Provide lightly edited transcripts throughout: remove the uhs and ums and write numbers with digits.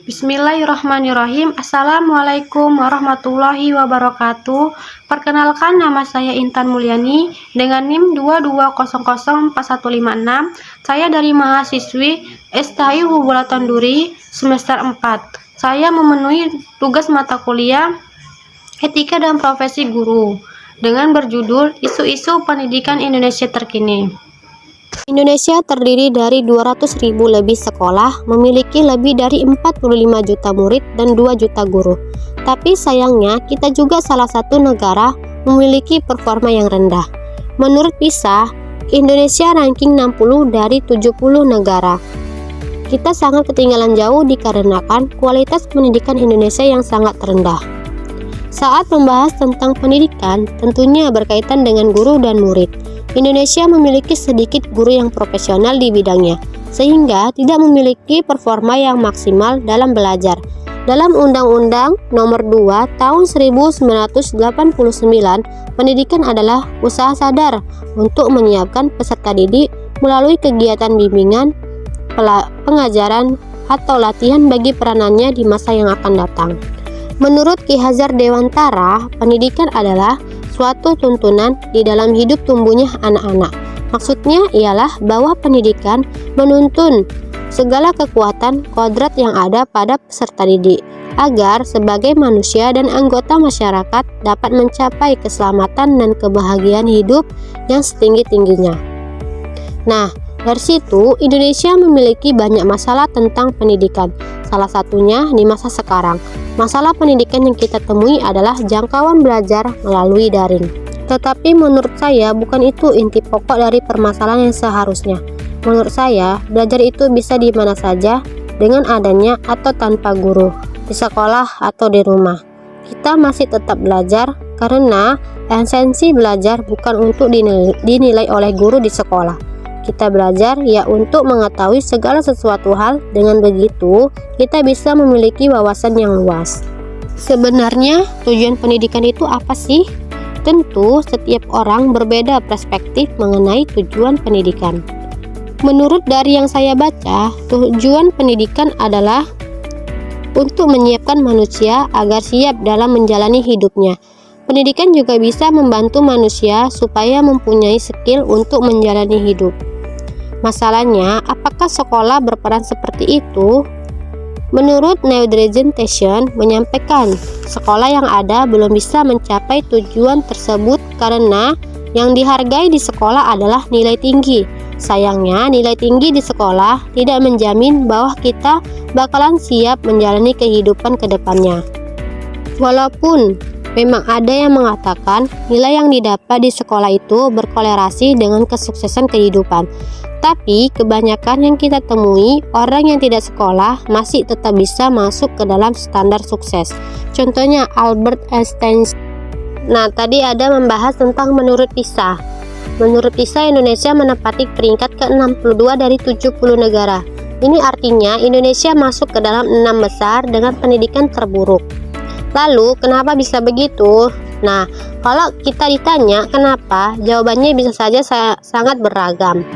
Bismillahirrahmanirrahim. Assalamualaikum warahmatullahi wabarakatuh. Perkenalkan, nama saya Intan Mulyani dengan NIM 22004156. Saya dari mahasiswi STHI Hubulatan Duri semester 4. Saya memenuhi tugas mata kuliah Etika dan Profesi Guru dengan berjudul Isu-isu Pendidikan Indonesia Terkini. Indonesia terdiri dari 200.000 lebih sekolah, memiliki lebih dari 45 juta murid dan 2 juta guru. Tapi sayangnya kita juga salah satu negara memiliki performa yang rendah. Menurut PISA, Indonesia ranking 60 dari 70 negara. Kita sangat ketinggalan jauh dikarenakan kualitas pendidikan Indonesia yang sangat rendah. Saat membahas tentang pendidikan, tentunya berkaitan dengan guru dan murid. Indonesia memiliki sedikit guru yang profesional di bidangnya, sehingga tidak memiliki performa yang maksimal dalam belajar. Dalam Undang-Undang Nomor 2 Tahun 1989, pendidikan adalah usaha sadar untuk menyiapkan peserta didik melalui kegiatan bimbingan, pengajaran, atau latihan bagi peranannya di masa yang akan datang. Menurut Ki Hajar Dewantara, pendidikan adalah suatu tuntunan di dalam hidup tumbuhnya anak-anak. Maksudnya ialah bahwa pendidikan menuntun segala kekuatan kodrat yang ada pada peserta didik agar sebagai manusia dan anggota masyarakat dapat mencapai keselamatan dan kebahagiaan hidup yang setinggi-tingginya. Nah, dari situ Indonesia memiliki banyak masalah tentang pendidikan. Salah satunya di masa sekarang. Masalah pendidikan yang kita temui adalah jangkauan belajar melalui daring. Tetapi menurut saya bukan itu inti pokok dari permasalahan yang seharusnya. Menurut saya, belajar itu bisa di mana saja, dengan adanya atau tanpa guru, di sekolah atau di rumah. Kita masih tetap belajar karena esensi belajar bukan untuk dinilai oleh guru di sekolah. Kita belajar ya untuk mengetahui segala sesuatu hal. Dengan begitu, kita bisa memiliki wawasan yang luas. Sebenarnya, tujuan pendidikan itu apa sih? Tentu, setiap orang berbeda perspektif mengenai tujuan pendidikan. Menurut dari yang saya baca, tujuan pendidikan adalah untuk menyiapkan manusia agar siap dalam menjalani hidupnya. Pendidikan juga bisa membantu manusia supaya mempunyai skill untuk menjalani hidup. Masalahnya, apakah sekolah berperan seperti itu? Menurut Neurogeneration menyampaikan, sekolah yang ada belum bisa mencapai tujuan tersebut karena yang dihargai di sekolah adalah nilai tinggi. Sayangnya, nilai tinggi di sekolah tidak menjamin bahwa kita bakalan siap menjalani kehidupan ke depannya. Walaupun memang ada yang mengatakan nilai yang didapat di sekolah itu berkorelasi dengan kesuksesan kehidupan. Tapi kebanyakan yang kita temui, orang yang tidak sekolah masih tetap bisa masuk ke dalam standar sukses. Contohnya Albert Einstein. Nah, tadi ada membahas tentang menurut PISA. Menurut PISA, Indonesia menempati peringkat ke-62 dari 70 negara. Ini artinya Indonesia masuk ke dalam 6 besar dengan pendidikan terburuk. Lalu, kenapa bisa begitu? Nah, kalau kita ditanya kenapa, jawabannya bisa saja sangat beragam.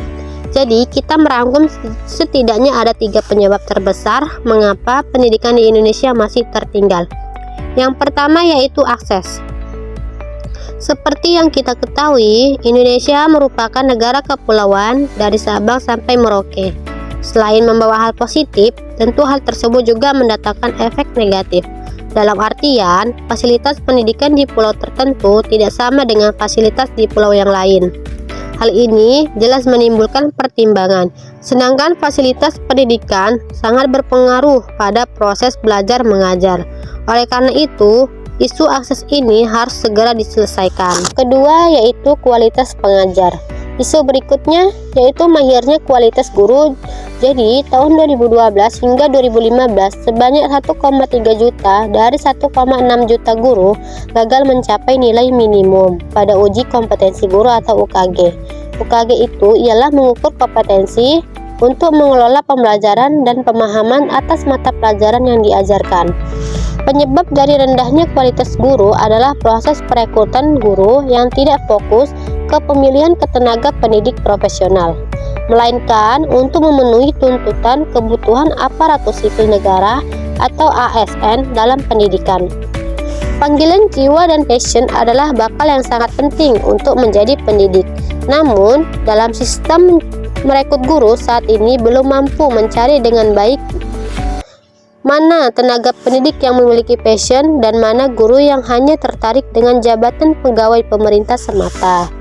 Jadi, kita merangkum setidaknya ada 3 penyebab terbesar mengapa pendidikan di Indonesia masih tertinggal. Yang pertama yaitu akses. Seperti yang kita ketahui, Indonesia merupakan negara kepulauan dari Sabang sampai Merauke. Selain membawa hal positif, tentu hal tersebut juga mendatangkan efek negatif. Dalam artian, fasilitas pendidikan di pulau tertentu tidak sama dengan fasilitas di pulau yang lain. Hal ini jelas menimbulkan pertimbangan, sedangkan fasilitas pendidikan sangat berpengaruh pada proses belajar mengajar. Oleh karena itu, isu akses ini harus segera diselesaikan. Kedua yaitu kualitas pengajar. Isu berikutnya yaitu mahirnya kualitas guru. Jadi, tahun 2012 hingga 2015 sebanyak 1,3 juta dari 1,6 juta guru gagal mencapai nilai minimum pada uji kompetensi guru atau UKG. UKG itu ialah mengukur kompetensi untuk mengelola pembelajaran dan pemahaman atas mata pelajaran yang diajarkan. Penyebab dari rendahnya kualitas guru adalah proses perekrutan guru yang tidak fokus ke pemilihan tenaga pendidik profesional. melainkan untuk memenuhi tuntutan kebutuhan aparatur sipil negara atau ASN dalam pendidikan. Panggilan jiwa dan passion adalah bakal yang sangat penting untuk menjadi pendidik. Namun, dalam sistem merekrut guru saat ini belum mampu mencari dengan baik mana tenaga pendidik yang memiliki passion dan mana guru yang hanya tertarik dengan jabatan pegawai pemerintah semata.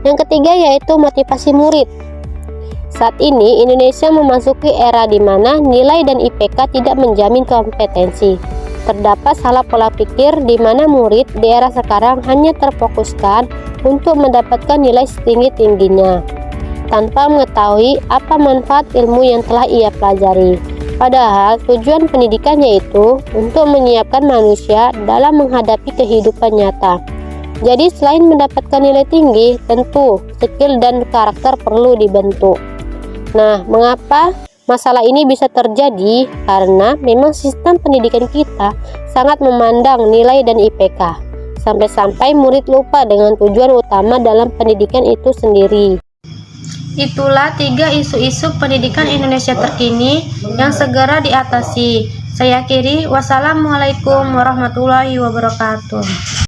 Yang ketiga yaitu motivasi murid. Saat ini Indonesia memasuki era di mana nilai dan IPK tidak menjamin kompetensi. Terdapat salah pola pikir di mana murid di era sekarang hanya terfokuskan untuk mendapatkan nilai setinggi-tingginya tanpa mengetahui apa manfaat ilmu yang telah ia pelajari. Padahal tujuan pendidikan yaitu untuk menyiapkan manusia dalam menghadapi kehidupan nyata. Jadi selain mendapatkan nilai tinggi, tentu skill dan karakter perlu dibentuk. Nah, mengapa masalah ini bisa terjadi? Karena memang sistem pendidikan kita sangat memandang nilai dan IPK, sampai-sampai murid lupa dengan tujuan utama dalam pendidikan itu sendiri. Itulah 3 isu-isu pendidikan Indonesia terkini yang segera diatasi. Saya akhiri, wassalamualaikum warahmatullahi wabarakatuh.